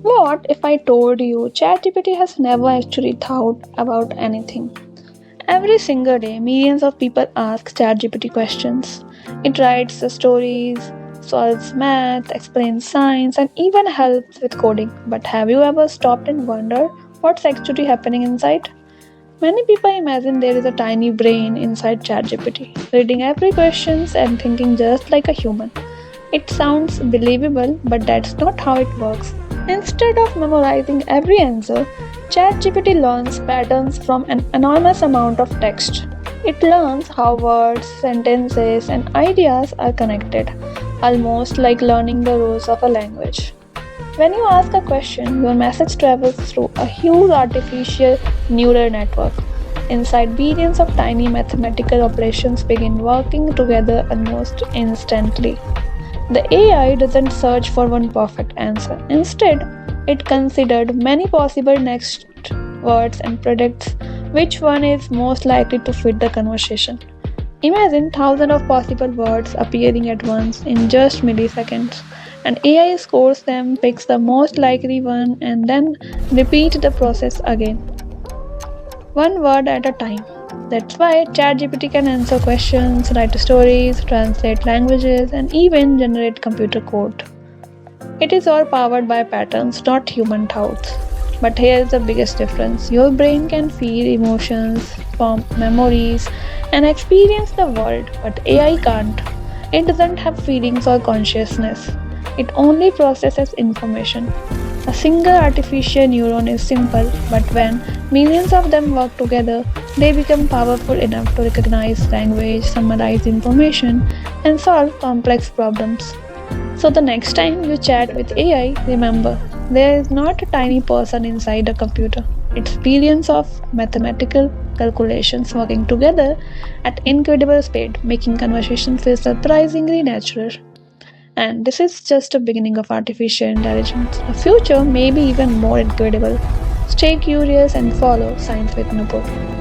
What if I told you ChatGPT has never actually thought about anything? Every single day, millions of people ask ChatGPT questions. It writes the stories, solves math, explains science, and even helps with coding. But have you ever stopped and wondered what's actually happening inside? Many people imagine there is a tiny brain inside ChatGPT, reading every question and thinking just like a human. It sounds believable, but that's not how it works. Instead of memorizing every answer, ChatGPT learns patterns from an enormous amount of text. It learns how words, sentences, and ideas are connected, almost like learning the rules of a language. When you ask a question, your message travels through a huge artificial neural network. Inside, billions of tiny mathematical operations begin working together almost instantly. The AI doesn't search for one perfect answer. Instead, it considered many possible next words and predicts which one is most likely to fit the conversation. Imagine thousands of possible words appearing at once in just milliseconds, and AI scores them, picks the most likely one, and then repeat the process again, one word at a time. That's why ChatGPT can answer questions, write stories, translate languages, and even generate computer code. It is all powered by patterns, not human thoughts. But here is the biggest difference: your brain can feel emotions, form memories, and experience the world, but AI can't. It doesn't have feelings or consciousness, it only processes information. A single artificial neuron is simple, but when millions of them work together, they become powerful enough to recognize language, summarize information, and solve complex problems. So the next time you chat with AI, remember there is not a tiny person inside a computer. It's billions of mathematical calculations working together at incredible speed, making conversation feel surprisingly natural. And this is just the beginning of artificial intelligence. The future may be even more incredible. Stay curious and follow Science with Noopur.